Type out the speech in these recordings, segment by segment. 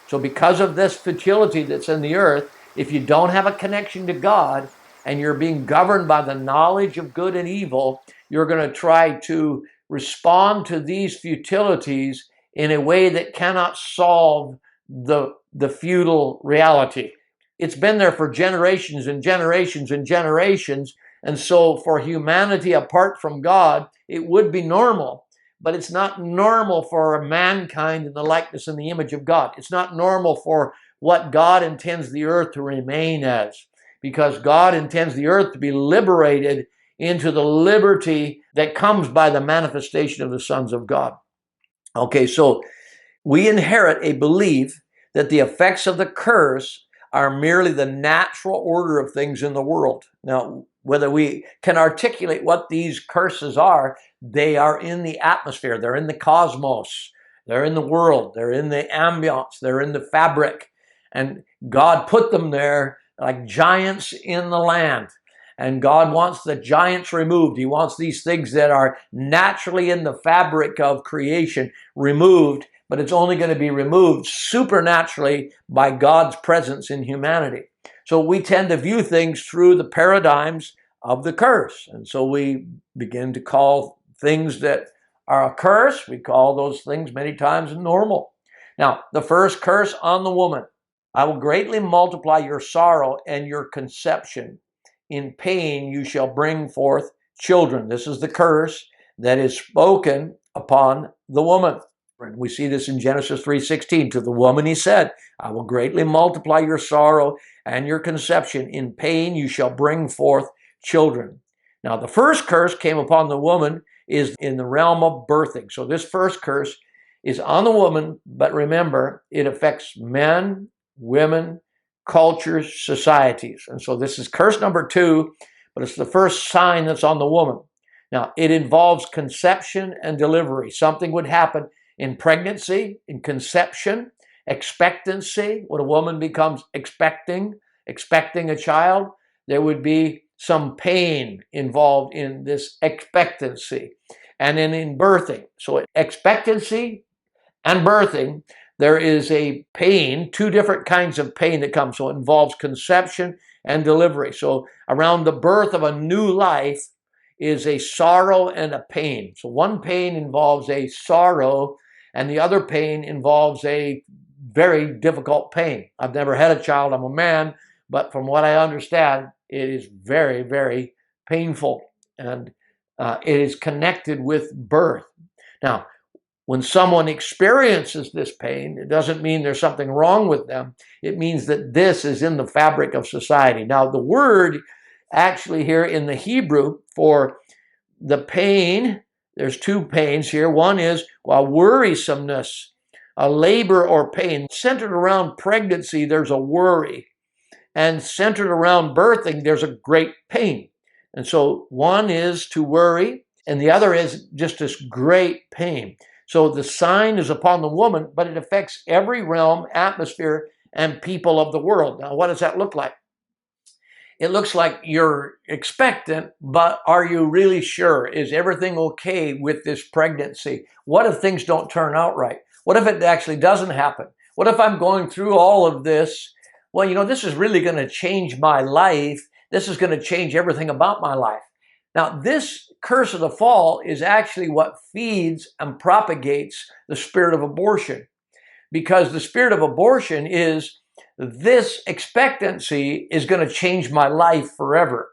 So because of this futility that's in the earth, if you don't have a connection to God and you're being governed by the knowledge of good and evil, you're going to try to respond to these futilities in a way that cannot solve the futile reality. It's been there for generations and generations and generations. And so for humanity apart from God, it would be normal. But it's not normal for mankind in the likeness and the image of God. It's not normal for what God intends the earth to remain as, because God intends the earth to be liberated into the liberty that comes by the manifestation of the sons of God. Okay, so we inherit a belief that the effects of the curse are merely the natural order of things in the world. Now, whether we can articulate what these curses are, they are in the atmosphere, they're in the cosmos, they're in the world, they're in the ambience, they're in the fabric. And God put them there like giants in the land. And God wants the giants removed. He wants these things that are naturally in the fabric of creation removed, but it's only going to be removed supernaturally by God's presence in humanity. So we tend to view things through the paradigms of the curse. And so we begin to call things that are a curse, we call those things many times normal. Now, the first curse on the woman: I will greatly multiply your sorrow and your conception. In pain you shall bring forth children. This is the curse that is spoken upon the woman. We see this in Genesis 3:16. To the woman he said, I will greatly multiply your sorrow and your conception. In pain you shall bring forth children. Now the first curse came upon the woman is in the realm of birthing. So this first curse is on the woman, but remember, it affects men, women, cultures, societies. And so this is curse number 2, but it's the first sign that's on the woman. Now, it involves conception and delivery. Something would happen in pregnancy, in conception, expectancy. When a woman becomes expecting a child, there would be some pain involved in this expectancy. And then in birthing. So expectancy and birthing, there is a pain, 2 different kinds of pain that come. So it involves conception and delivery. So around the birth of a new life is a sorrow and a pain. So one pain involves a sorrow and the other pain involves a very difficult pain. I've never had a child, I'm a man, but from what I understand, it is very, very painful. And it is connected with birth. Now, when someone experiences this pain, it doesn't mean there's something wrong with them. It means that this is in the fabric of society. Now, the word actually here in the Hebrew for the pain, there's 2 pains here. One is worrisomeness, a labor or pain. Centered around pregnancy, there's a worry. And centered around birthing, there's a great pain. And so one is to worry, and the other is just this great pain. So the sign is upon the woman, but it affects every realm, atmosphere, and people of the world. Now, what does that look like? It looks like you're expectant, but are you really sure? Is everything okay with this pregnancy? What if things don't turn out right? What if it actually doesn't happen? What if I'm going through all of this? Well, this is really going to change my life. This is going to change everything about my life. Now, this curse of the fall is actually what feeds and propagates the spirit of abortion, because the spirit of abortion is this expectancy is going to change my life forever.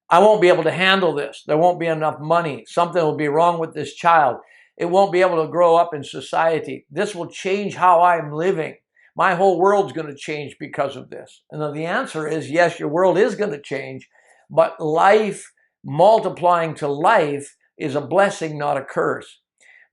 I won't be able to handle this. There won't be enough money. Something will be wrong with this child. It won't be able to grow up in society. This will change how I'm living. My whole world's going to change because of this. And the answer is yes, your world is going to change, but life multiplying to life is a blessing, not a curse.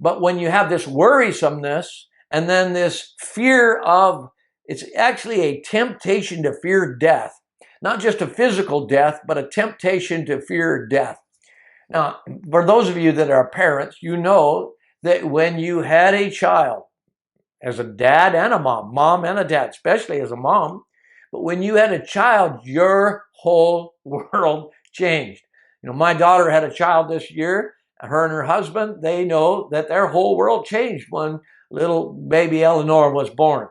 But when you have this worrisomeness and then this fear of, it's actually a temptation to fear death, not just a physical death, but a temptation to fear death. Now, for those of you that are parents, you know that when you had a child, as a dad and a mom and a dad, especially as a mom, but when you had a child, your whole world changed. My daughter had a child this year. Her and her husband, they know that their whole world changed when little baby Eleanor was born.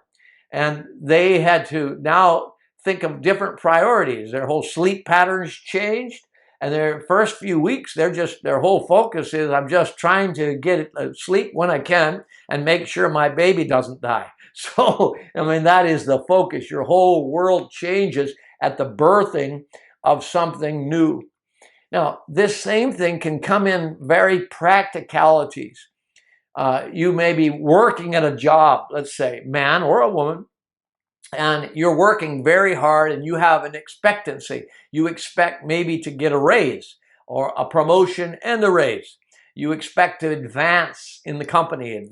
And they had to now think of different priorities. Their whole sleep patterns changed. And their first few weeks, their whole focus is, I'm just trying to get sleep when I can and make sure my baby doesn't die. So, I mean, that is the focus. Your whole world changes at the birthing of something new. Now, this same thing can come in very practicalities. You may be working at a job, let's say, man or a woman, and you're working very hard and you have an expectancy. You expect maybe to get a raise or a promotion and a raise. You expect to advance in the company,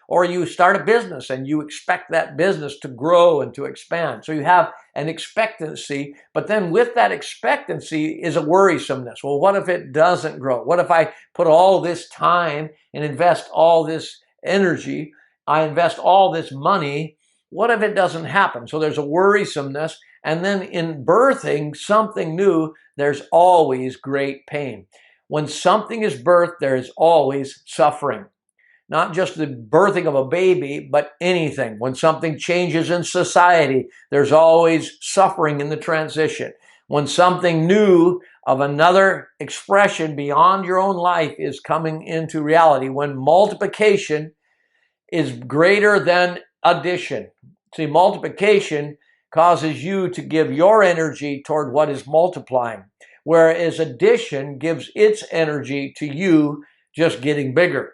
or you start a business and you expect that business to grow and to expand. So you have an expectancy, but then with that expectancy is a worrisomeness. Well, what if it doesn't grow? What if I put all this time and invest all this energy, I invest all this money, what if it doesn't happen? So there's a worrisomeness. And then in birthing something new, there's always great pain. When something is birthed, there is always suffering. Not just the birthing of a baby, but anything. When something changes in society, there's always suffering in the transition. When something new of another expression beyond your own life is coming into reality, when multiplication is greater than addition. See, multiplication causes you to give your energy toward what is multiplying, whereas addition gives its energy to you just getting bigger.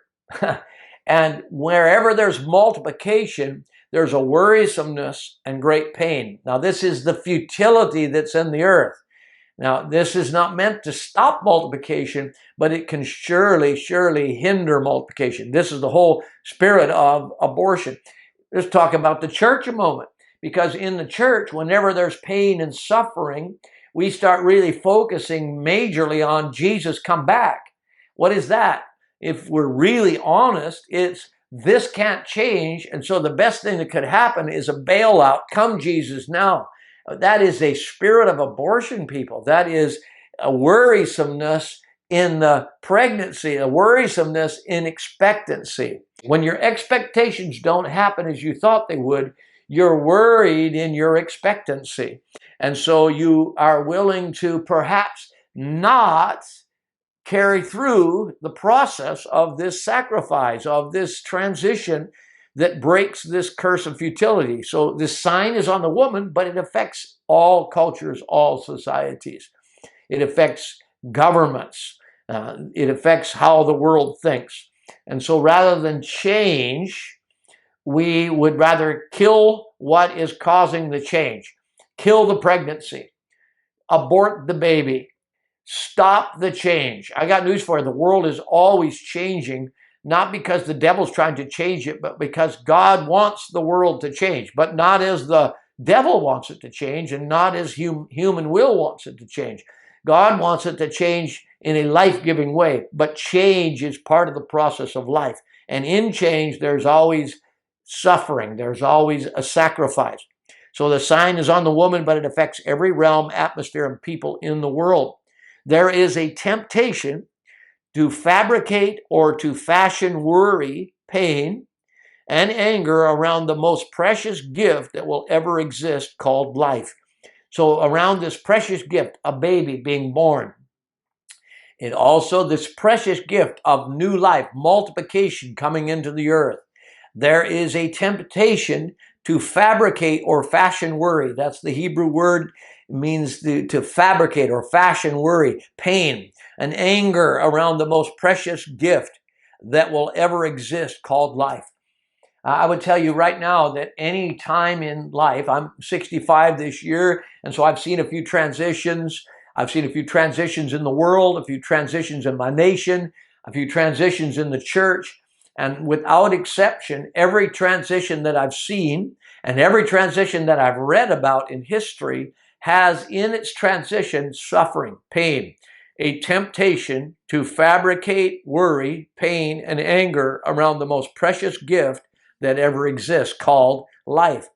And wherever there's multiplication, there's a worrisomeness and great pain. Now, this is the futility that's in the earth. Now, this is not meant to stop multiplication, but it can surely hinder multiplication. This is the whole spirit of abortion. Let's talk about the church a moment, because in the church, whenever there's pain and suffering, we start really focusing majorly on Jesus come back. What is that? If we're really honest, it's this can't change, and so the best thing that could happen is a bailout. Come Jesus now. That is a spirit of abortion, people. That is a worrisomeness in the pregnancy, a worrisomeness in expectancy. When your expectations don't happen as you thought they would, you're worried in your expectancy. And so you are willing to perhaps not carry through the process of this sacrifice, of this transition that breaks this curse of futility. So this sign is on the woman, but it affects all cultures, all societies. It affects governments. It affects how the world thinks. And so rather than change, we would rather kill what is causing the change. Kill the pregnancy. Abort the baby. Stop the change. I got news for you. The world is always changing, not because the devil's trying to change it, but because God wants the world to change, but not as the devil wants it to change and not as human will wants it to change. God wants it to change in a life-giving way, but change is part of the process of life. And in change, there's always suffering. There's always a sacrifice. So the sign is on the woman, but it affects every realm, atmosphere, and people in the world. There is a temptation to fabricate or to fashion worry, pain, and anger around the most precious gift that will ever exist called life. So around this precious gift, a baby being born, and also this precious gift of new life, multiplication coming into the earth, there is a temptation to fabricate or fashion worry. That's the Hebrew word. It means to fabricate or fashion worry, pain, and anger around the most precious gift that will ever exist called life. I would tell you right now that any time in life, I'm 65 this year, and so I've seen a few transitions. I've seen a few transitions in the world, a few transitions in my nation, a few transitions in the church. And without exception, every transition that I've seen and every transition that I've read about in history has in its transition suffering, pain, a temptation to fabricate worry, pain, and anger around the most precious gift that ever exists called life.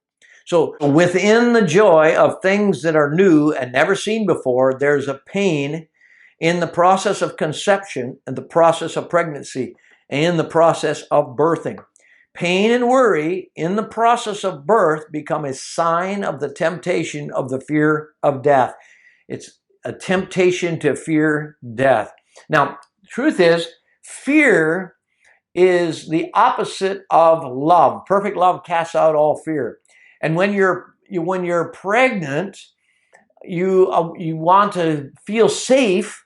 So within the joy of things that are new and never seen before, there's a pain in the process of conception and the process of pregnancy and the process of birthing. Pain and worry in the process of birth become a sign of the temptation of the fear of death. It's a temptation to fear death. Now, the truth is, fear is the opposite of love. Perfect love casts out all fear. And when you're pregnant, you want to feel safe.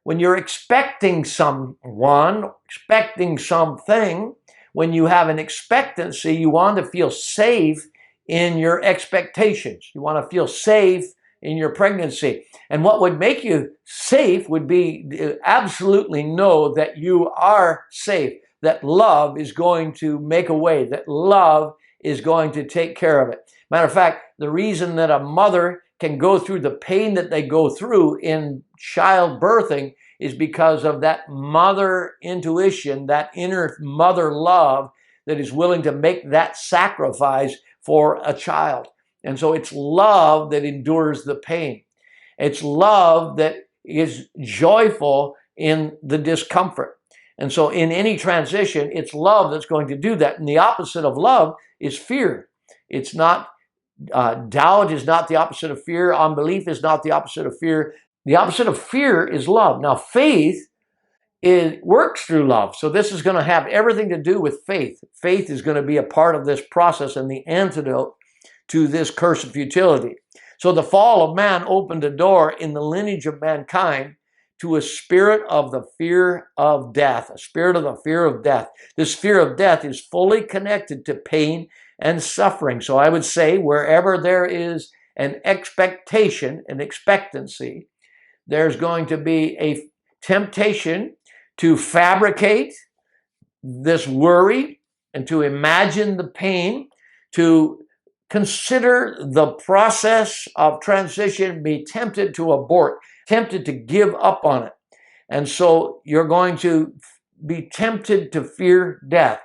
When you're expecting someone, expecting something, when you have an expectancy, you want to feel safe in your expectations. You want to feel safe in your pregnancy. And what would make you safe would be to absolutely know that you are safe, that love is going to make a way, that love is going to take care of it. Matter of fact, the reason that a mother can go through the pain that they go through in childbirthing is because of that mother intuition, that inner mother love that is willing to make that sacrifice for a child. And so it's love that endures the pain. It's love that is joyful in the discomfort. And so in any transition, it's love that's going to do that. And the opposite of love is fear. It's not doubt is not the opposite of fear. Unbelief is not the opposite of fear. The opposite of fear is love. Now, faith works through love. So this is going to have everything to do with faith. Faith is going to be a part of this process and the antidote to this curse of futility. So the fall of man opened a door in the lineage of mankind to a spirit of the fear of death, a spirit of the fear of death. This fear of death is fully connected to pain and suffering. So I would say wherever there is an expectation, an expectancy, there's going to be a temptation to fabricate this worry and to imagine the pain, to consider the process of transition, be tempted to abort, tempted to give up on it. And so you're going to be tempted to fear death.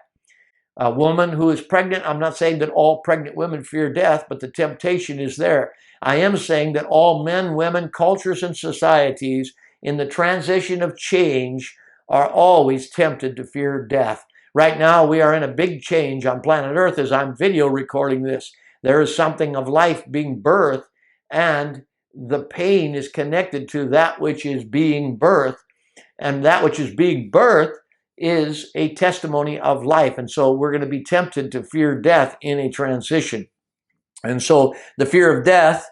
A woman who is pregnant, I'm not saying that all pregnant women fear death, but the temptation is there. I am saying that all men, women, cultures, and societies in the transition of change are always tempted to fear death. Right now, we are in a big change on planet Earth as I'm video recording this. There is something of life being birthed, and the pain is connected to that which is being birthed, and that which is being birthed is a testimony of life. And so we're going to be tempted to fear death in a transition. And so the fear of death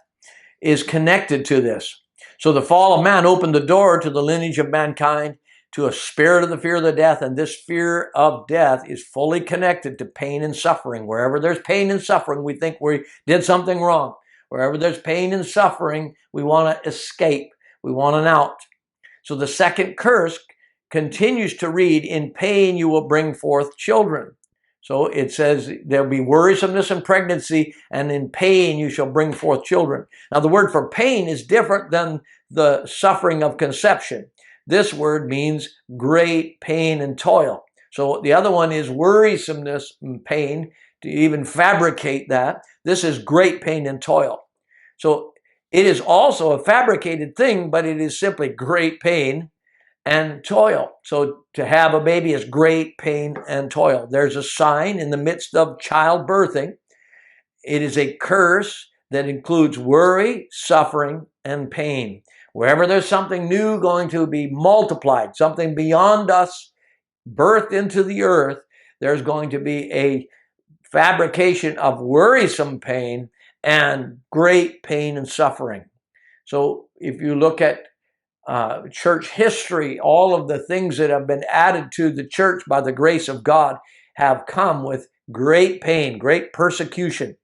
is connected to this. So the fall of man opened the door to the lineage of mankind, to a spirit of the fear of the death. And this fear of death is fully connected to pain and suffering. Wherever there's pain and suffering, we think we did something wrong. Wherever there's pain and suffering, we want to escape. We want an out. So the second curse continues to read, in pain you will bring forth children. So it says there'll be worrisomeness in pregnancy, and in pain you shall bring forth children. Now the word for pain is different than the suffering of conception. This word means great pain and toil. So the other one is worrisomeness and pain, to even fabricate that. This is great pain and toil. So it is also a fabricated thing, but it is simply great pain and toil. So to have a baby is great pain and toil. There's a sign in the midst of childbirthing. It is a curse that includes worry, suffering, and pain. Wherever there's something new going to be multiplied, something beyond us birthed into the earth, there's going to be a fabrication of worrisome pain and great pain and suffering. So if you look at church history, all of the things that have been added to the church by the grace of God have come with great pain, great persecution.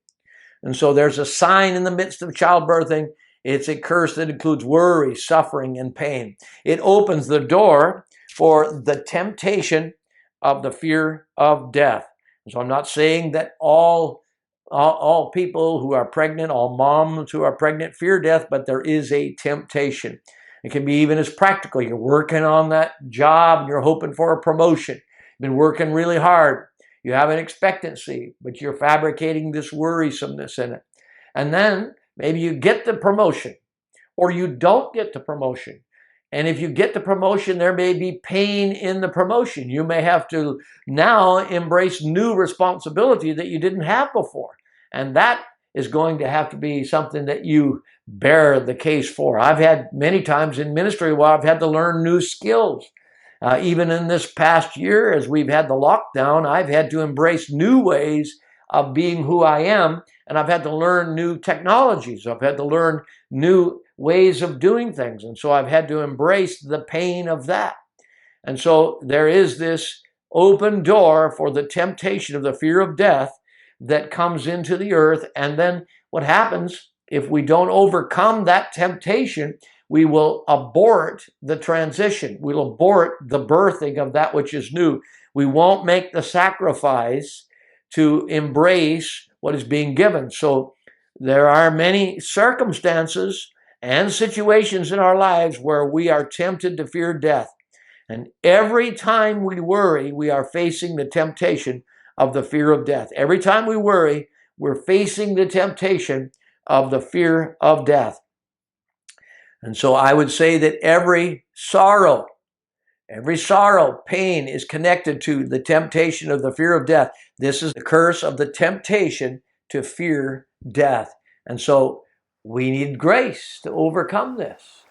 And so there's a sign in the midst of childbirthing. It's a curse that includes worry, suffering, and pain. It opens the door for the temptation of the fear of death. So I'm not saying that all people who are pregnant, all moms who are pregnant fear death, but there is a temptation. It can be even as practical. You're working on that job and you're hoping for a promotion. You've been working really hard. You have an expectancy, but you're fabricating this worrisomeness in it. And then maybe you get the promotion or you don't get the promotion. And if you get the promotion, there may be pain in the promotion. You may have to now embrace new responsibility that you didn't have before. And that is going to have to be something that you bear the case for. I've had many times in ministry where I've had to learn new skills. Even in this past year, as we've had the lockdown, I've had to embrace new ways of being who I am, and I've had to learn new technologies. I've had to learn new ways of doing things, and so I've had to embrace the pain of that. And so there is this open door for the temptation of the fear of death that comes into the earth, and then what happens if we don't overcome that temptation? We will abort the transition. We'll abort the birthing of that which is new. We won't make the sacrifice to embrace what is being given. So there are many circumstances and situations in our lives where we are tempted to fear death. And every time we worry, we are facing the temptation of the fear of death. Every time we worry, we're facing the temptation of the fear of death. And so I would say that every sorrow, pain is connected to the temptation of the fear of death. This is the curse of the temptation to fear death. And so we need grace to overcome this.